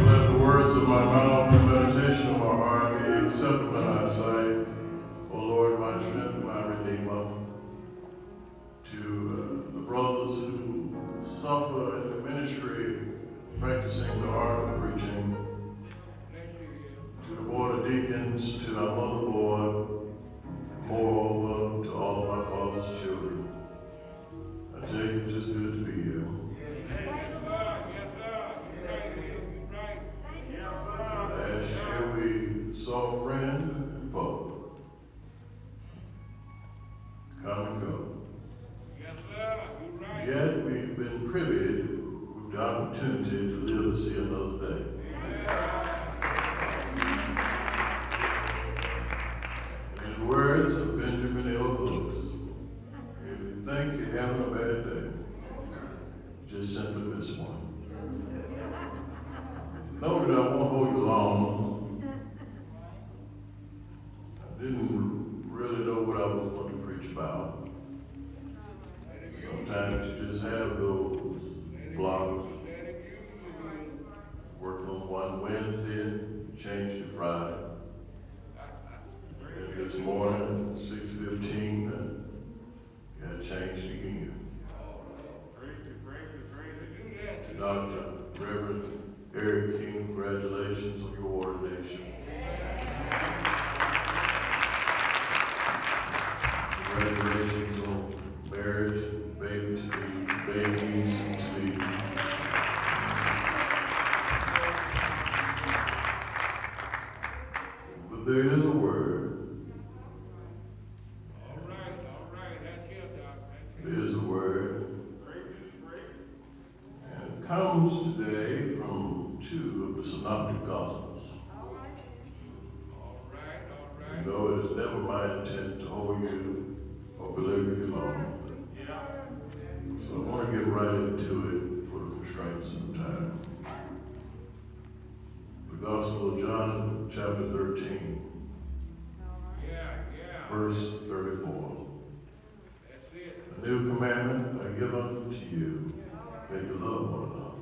Let the words of my mouth and the meditation of my heart be acceptable in thy sight, O Lord, my strength and my redeemer. To the brothers who suffer in the ministry, practicing the art of preaching, to the board of deacons, to our mother board, and moreover, to all of my father's children. I tell you, it's just good to be here. Last year we saw friend and foe come and go. Yet we've been privy with the opportunity to live to see another day. In the words of Benjamin L. Brooks, if you think you're having a bad day, just simply miss one. Know that I won't hold you long. I didn't really know what I was going to preach about. Sometimes you just have those blocks. Working on one Wednesday, changed to Friday. And this morning, 6:15, got changed again. To Dr. Reverend Eric King, congratulations on your ordination. Congratulations on marriage and babies to be. But there is a word. All right, that's it, Doc. There is a word. And it comes today from two of the Synoptic Gospels. All right. No, it is never my intent to hold you or belabor you long. So I want to get right into it for the constraints of time. The Gospel of John, chapter 13, Yeah. verse 34. That's it. A new commandment I give unto you, that you love one another.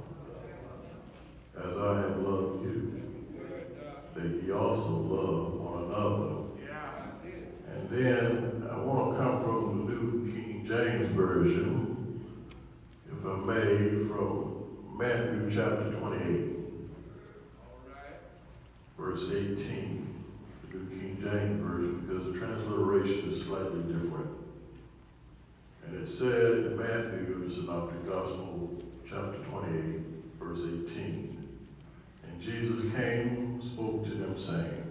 As I have loved you, that ye also love one another. And then I want to come from the New King James Version, if I may, from Matthew chapter 28, verse 18, the New King James Version, because the transliteration is slightly different. And it said in Matthew, the Synoptic Gospel, chapter 28, verse 18, and Jesus came, spoke to them, saying,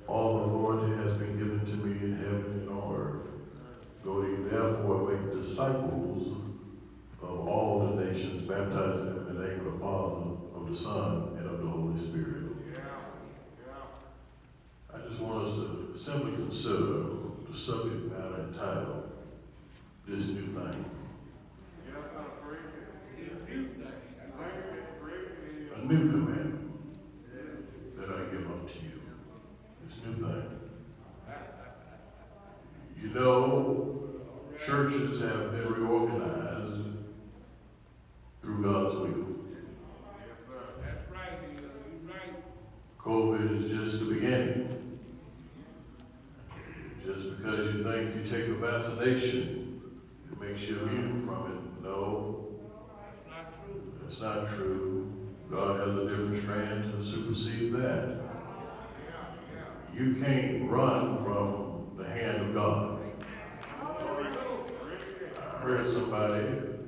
all authority has been given to me in heaven and on earth. Go ye therefore make disciples of all the nations, baptizing them in the name of the Father, of the Son, and of the Holy Spirit. I just want us to simply consider the subject matter entitled, This New Thing. A new commandment that I give unto you. This new thing. You know, churches have been reorganized through God's will. That's right, you're right. COVID is just the beginning. Just because you think you take a vaccination, it makes you immune from it. No, That's not true. that's not true. God has a different strand to supersede that. You can't run from the hand of God. I heard somebody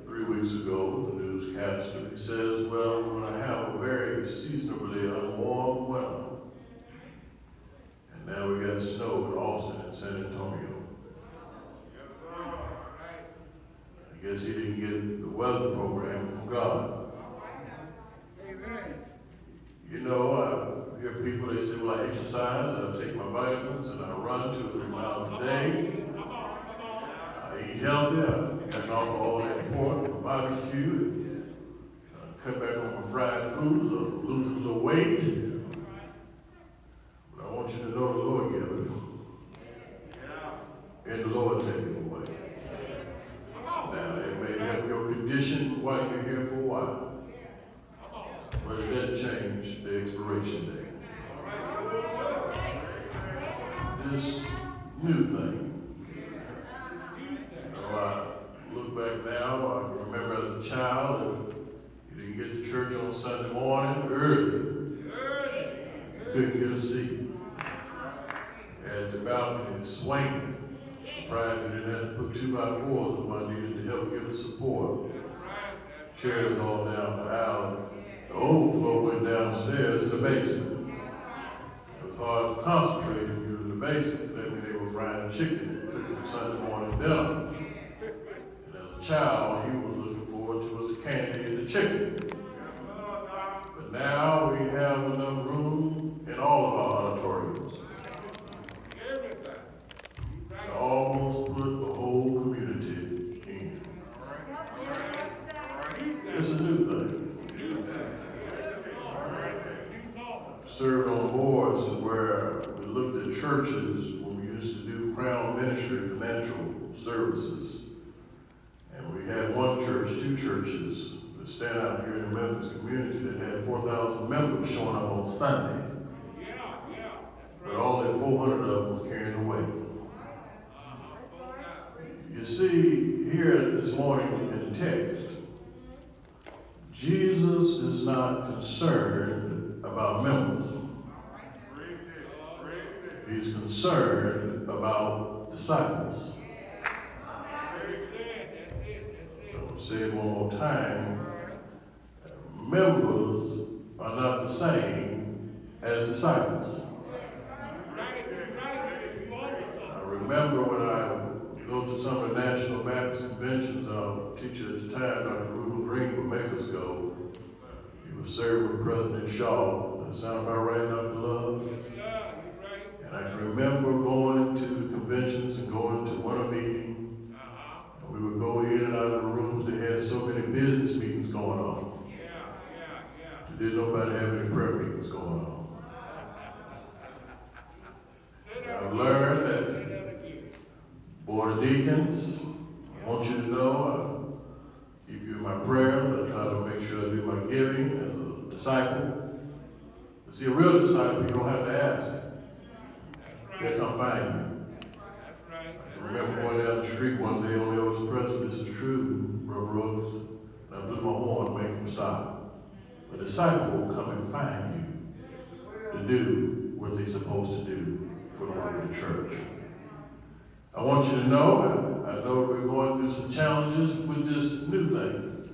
3 weeks ago, the newscaster, he says, well, we're going to have a very seasonably unwarm winter. And now we got snow in Austin and San Antonio. I guess he didn't get the weather program from God. Amen. You know, I hear people, they say, well, I exercise, I take my vitamins, and I run 2 or 3 miles a day. I eat healthy, I cut off all that pork and barbecue, and cut back on my fried foods, or lose a little weight. But I want you to know the Lord gave it, and the Lord take it away. Now, it may have your condition extension while you're here for a while. But it doesn't change the expiration date. This new thing. I look back now, I can remember as a child, if you didn't get to church on Sunday morning early, you couldn't get a seat. At the balcony swinging. Surprised we didn't have to put 2x4s if I needed to help give it support. Chairs all down the aisle. The overflow went downstairs to the basement. It was hard to concentrate when you were in the basement. That meant they were frying chicken and cooking Sunday morning dinner. And as a child, all you was looking forward to was the candy and the chicken. But now we have enough room in all of our auditoriums to almost put the whole community in. It's a new thing. I've served on boards where we looked at churches when we used to do Crown Ministry financial services. And we had one church, two churches that stand out here in the Memphis community that had 4,000 members showing up on Sunday. But only 400 of them was carrying the weight. You see here this morning in the text, Jesus is not concerned about members. He's concerned about disciples. I'll say it one more time. Members are not the same as disciples. I remember when I go to some of the National Baptist conventions, our teacher at the time, Dr. Reuben Green, would make us go. He was serving with President Shaw. That sound about right, Dr. Love? And I can remember going to the conventions and going to one meeting. And we would go in and out of the rooms. They had so many business meetings going on. Didn't nobody have any prayer meetings going on. And I've learned that Board of Deacons, I want you to know, I keep you in my prayers. I try to make sure I do my giving as a disciple. But see, a real disciple, you don't have to ask. They'll come find you. I can remember going down the street one day on Elvis Presley. This is true, Brother Brooks. And I blew my horn to make him stop. A disciple will come and find you to do what they're supposed to do for the work of the church. I want you to know, I know we're going through some challenges with this new thing.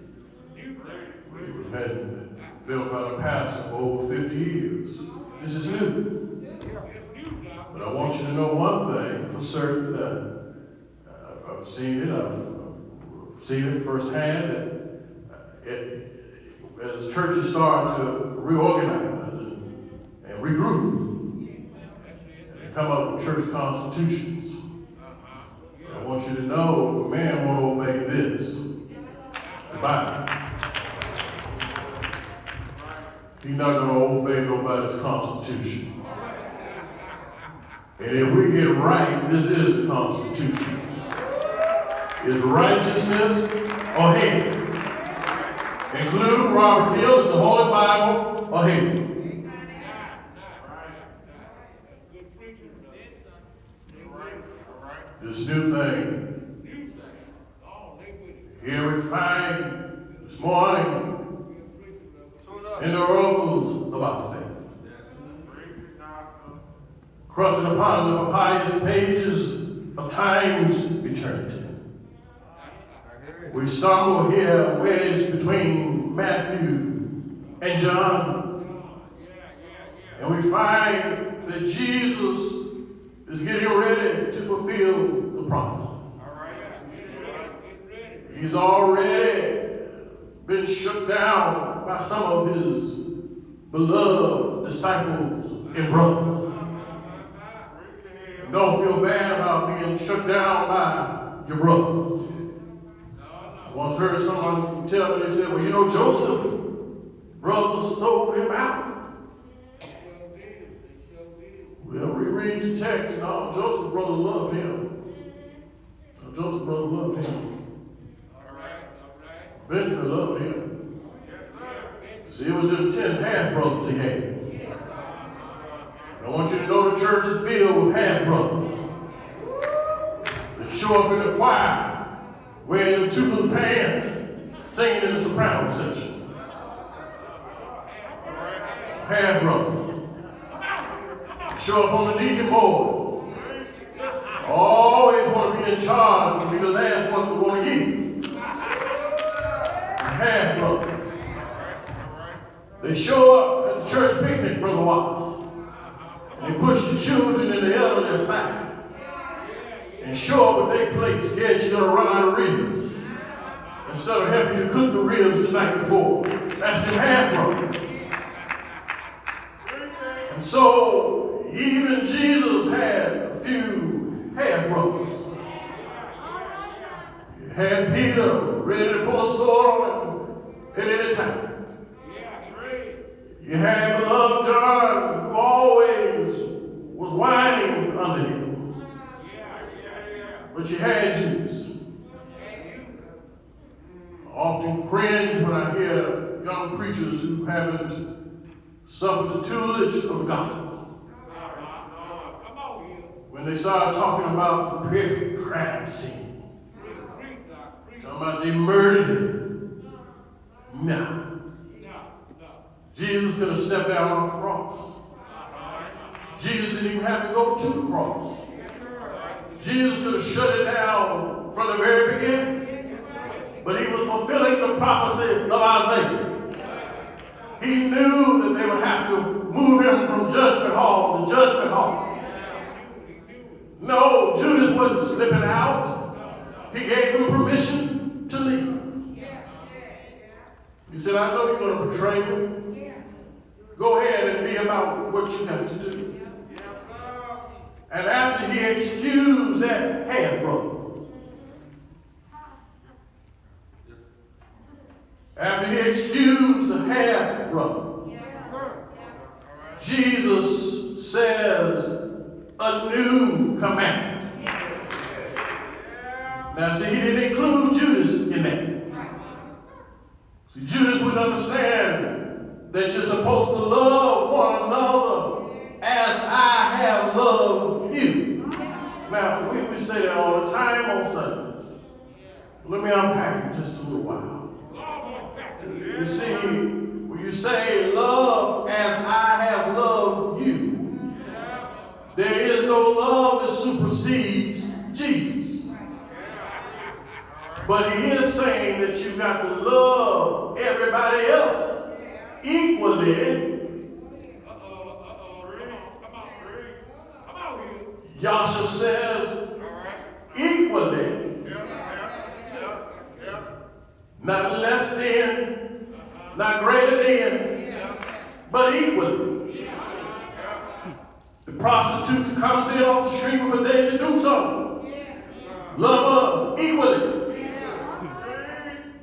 We've had been without a pastor for over 50 years. This is new. But I want you to know one thing for certain that I've seen it firsthand, that as churches start to reorganize and regroup and come up with church constitutions. I want you to know if a man won't obey this, the Bible, he's not going to obey nobody's constitution. And if we get right, this is the Constitution. Is righteousness or hate? Include Robert Hill, is the Holy Bible or hate? This new thing. Here we find this morning in the oracles of our faith. Crossing upon the papyrus pages of time's eternity. We stumble here wedged between Matthew and John. And we find that Jesus is getting ready to fulfill the prophecy. He's already been shook down by some of his beloved disciples and brothers. And don't feel bad about being shook down by your brothers. I once heard someone tell me, they said, well, you know, Joseph, brothers sold him out. Well, reread the text. No, Joseph's brother loved him. Joseph's brother loved him. Benjamin loved him. See, it was them 10 half-brothers he had. I want you to know the church is filled with half-brothers. They show up in the choir wearing them 2 little pants, singing in the soprano section. Half-brothers. Show up on the deacon board. Always want to be in charge and be the last one to want to give. Half-brothers. They show up at the church picnic, Brother Wallace. And they push the children and the elderly aside. And show up with their plates, scared you're going to run out of ribs. Instead of helping you cook the ribs the night before. That's them half-brothers. And so, even Jesus had a few half-brothers. You had Peter ready to pull a sword on him at any time. You had beloved John, who always was whining under him. But you had Judas. I often cringe when I hear young preachers who haven't suffered the tutelage of the gospel. When they start talking about the perfect crime scene. Talking about they murdered him. No. Jesus could have stepped down off the cross. Jesus didn't even have to go to the cross. Jesus could have shut it down from the very beginning. But he was fulfilling the prophecy of Isaiah. He knew that they would have to move him from judgment hall to judgment hall. No, Judas wasn't slipping out. He gave him permission to leave. He said, I know you're going to betray me. Go ahead and be about what you got to do. And after he excused that half-brother, after he excused the half-brother, Jesus says a new commandment. Now, see, he didn't include Judas in that. See, Judas would understand that you're supposed to love one another as I have loved you. Now, we say that all the time on Sundays. Let me unpack it just a little while. You see, when you say love as I have loved you, there is no love that supersedes Jesus. But he is saying that you got to love everybody else equally. Yasha says equally. Not less than, not greater than, but equally. The prostitute that comes in off the street with a day to do so, love her equally.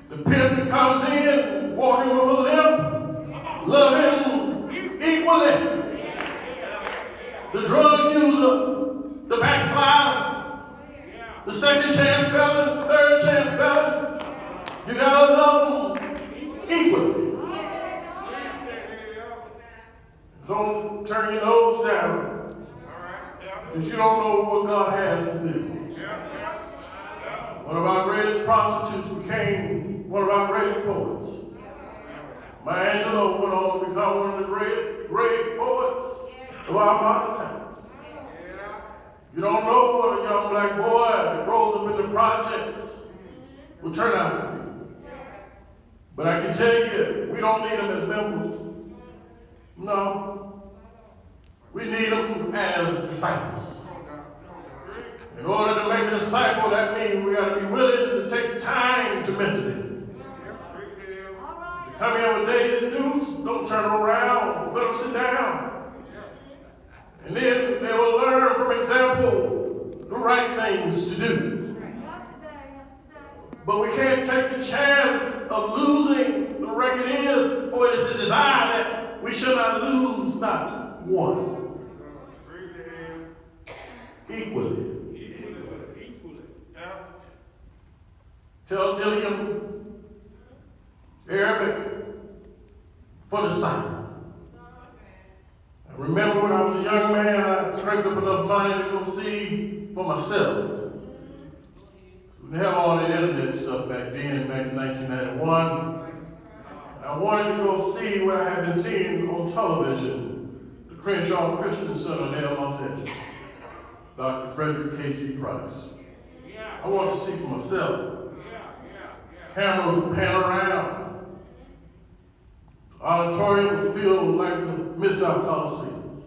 The pimp that comes in walking with a limp, love him equally. The drug user, the backslider, the second chance felon, third chance felon, you gotta love them equally. Don't turn your nose down because you don't know what God has for them. One of our greatest prostitutes became one of our greatest poets. Maya Angelou went on to become one of the great poets of our modern times. You don't know what a young black boy that grows up in the projects will turn out to be. But I can tell you, we don't need them as members. No. We need them as disciples. In order to make a disciple, that means we got to be willing to take the time to mentor them. To come here with daily dudes, don't turn them around, let them sit down. And then they will learn from example the right things to do. But we can't take the chance of losing the record is, for it is a desire that we shall not lose not one. Equally. Tell Dilliam Arabic for disciple. I remember when I was a young man, I scraped up enough money to go see for myself. We didn't have all that internet stuff back then, back in 1991. I wanted to go see what I had been seeing on television, the Crenshaw Christian Center there in Los Angeles, Dr. Frederick K.C. Price. I wanted to see for myself. Cameras would pan around. The auditorium was filled like the Mid-South Coliseum.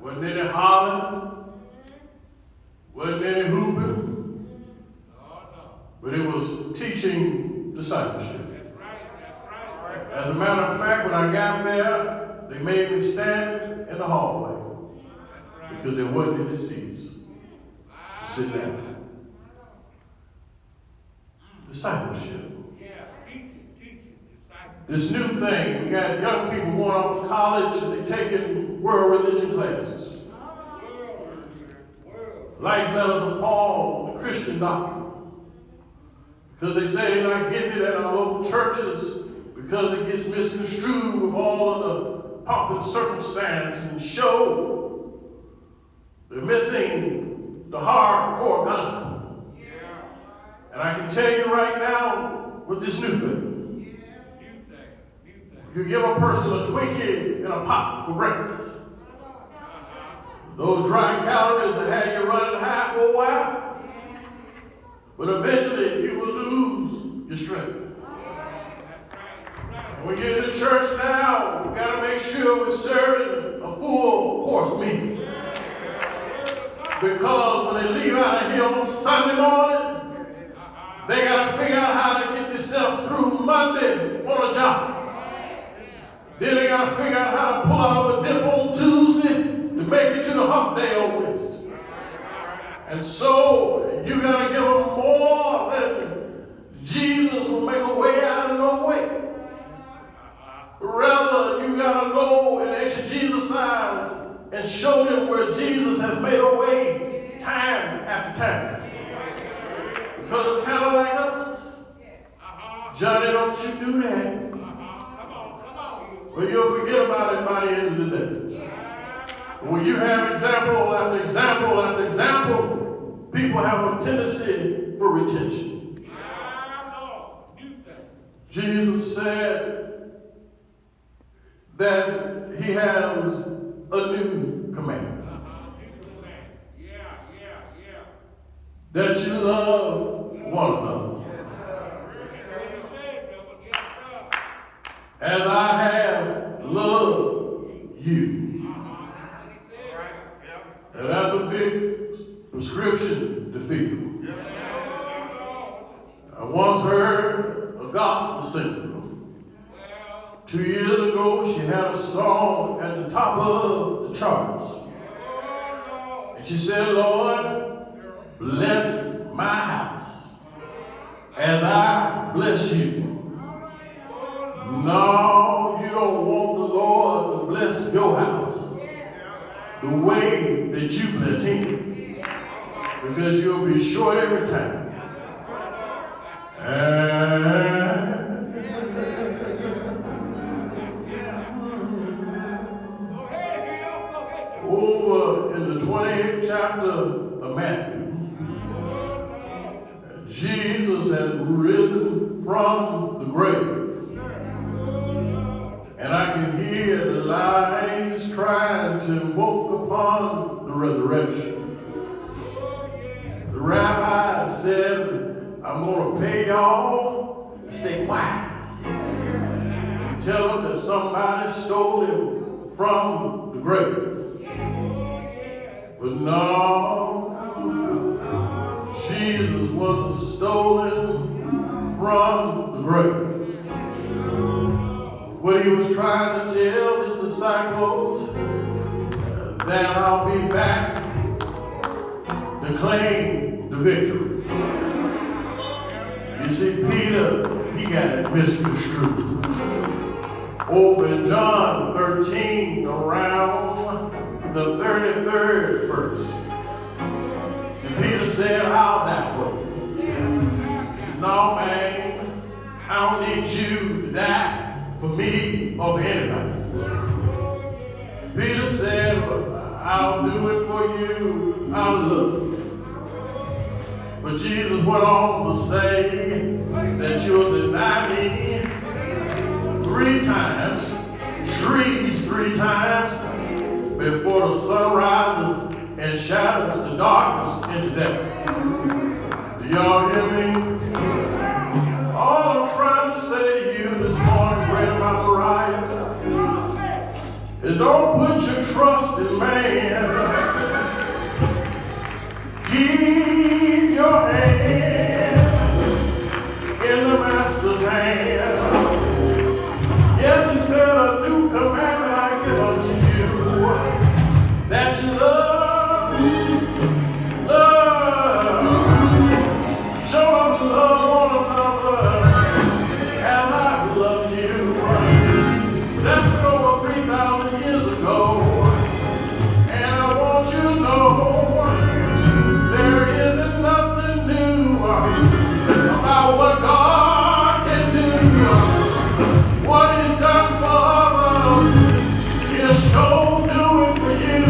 Wasn't any hollering, wasn't any hooping, but it was teaching discipleship. As a matter of fact, when I got there, they made me stand in the hallway because there wasn't any seats to sit down. Discipleship. This new thing, we got young people going off to college and they're taking world religion classes. Life letters of Paul, the Christian doctrine. Because they say they're not getting it at our local churches because it gets misconstrued with all of the pomp and circumstance and show. They're missing the hardcore gospel. And I can tell you right now with this new thing. You give a person a Twinkie and a pop for breakfast. Those dry calories that have you running high for a while. But eventually you will lose your strength. And when you're in the church now, we got to make sure we're serving a full course meal. Because when they leave out of here on Sunday morning, they got to figure out how to get themselves through Monday on a job. Then they got to figure out how to pull out a dip on Tuesday to make it to the hump day on Wednesday. And so you got to give them more than Jesus will make a way out of no way. Rather, you got to go and exegesize and show them where Jesus has made a way time after time. Because it's kind of like us. Johnny, don't you do that. But you'll forget about it by the end of the day. But when you have example after example after example, people have a tendency for retention. Jesus said that he has a new command. That you love one another. As I have loved you. And that's a big prescription to fill. I once heard a gospel singer. 2 years ago, she had a song at the top of the charts. And she said, Lord, bless my house as I bless you. No, you don't want the Lord to bless your house the way that you bless him. Because you'll be short every time. Over in the 28th chapter of Matthew, Jesus has risen from the grave. And I can hear the lies trying to invoke upon the resurrection. The rabbi said, I'm going to pay y'all to stay quiet. And tell them that somebody stole him from the grave. But no, Jesus wasn't stolen from the grave. What he was trying to tell his disciples, that I'll be back to claim the victory. You see, Peter, he got it misconstrued. Over in John 13, around the 33rd verse. See, Peter said, I'll die for you. He said, no, man, I don't need you to die for me or for anybody. Peter said, well, I'll do it for you. I love you. But Jesus went on to say that you'll deny me 3 times, trees 3 times, before the sun rises and shadows the darkness into death. Do y'all hear me? All I'm trying to say to you this morning, Greater Mount Moriah, is don't put your trust in man. Keep your hand in the Master's hand. Yes, he said, a new commandment I give unto you, that you love, show up love one another as I love you. That's been over 3,000 years ago, and I want you to know there isn't nothing new about what God can do. What He's done for others, He'll sure do it for you.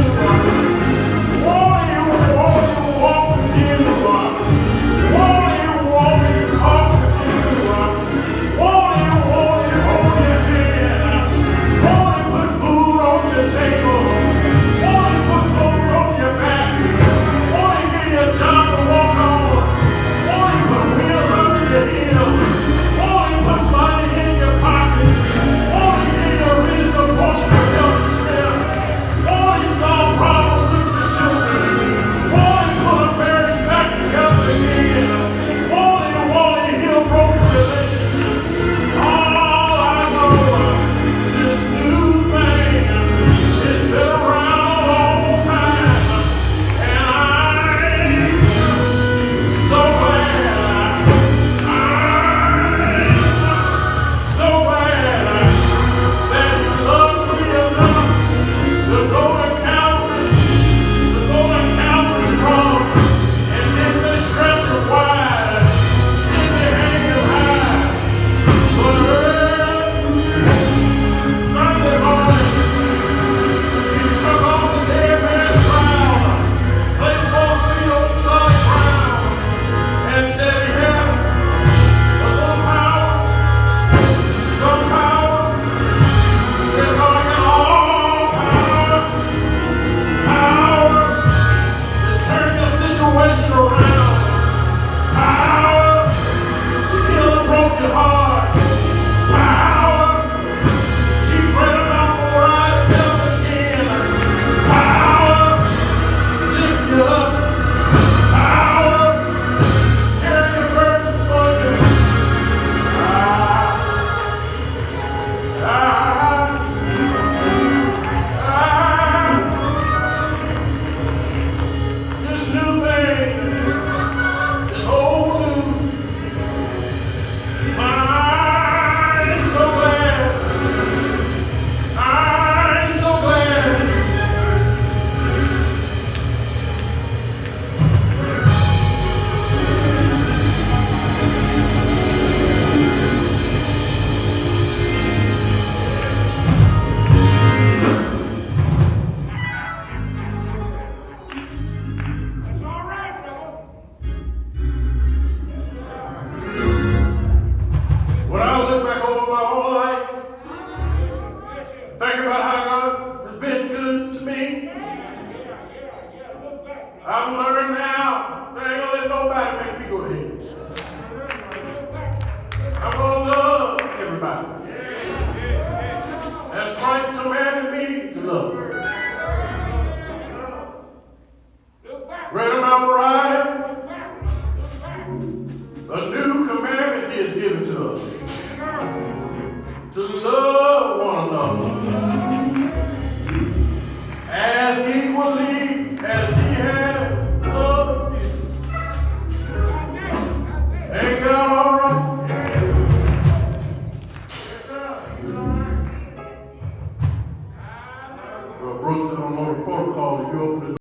Won't He walk with you? Won't He talk with you? Won't He hold your hand? Won't He put food on your table? Won't He put clothes on your back? Won't He give you a job to walk on? Won't He put wheels under your heel? Won't He put money in your pocket? Won't He give you a reasonable portion of health and strength? Won't He solve problems with your children? Won't He put a marriage back together again? Won't He heal broken relationships? All I know, this new thing has been around a long time, and I'm so glad, I'm so glad that He loved me enough to go to Calvary's cross, and didn't they stretch Him wide, didn't they hang Him high, but early Sunday morning, He took off the dead man's crown, placed both feet on solid ground, and said He had a little power, some power. He said, "Lord, I got all power to turn your situation around, power to heal a broken heart, power to keep Greater Mount Moriah together again, power to lift you up, power to carry your burdens for you." This new thing is old news. I'm so glad. I'm so glad. That's all right, brother. When I look back over my whole life, Yes, sir. think about how God has been good to me, Yeah. Look back. I've learned now that I ain't gonna let nobody make me go to hell. Look back. I'm gonna love everybody as Christ commanded me to love. Look back. Greater Mount Moriah, Look back. Look back. a new commandment He has given to us, to love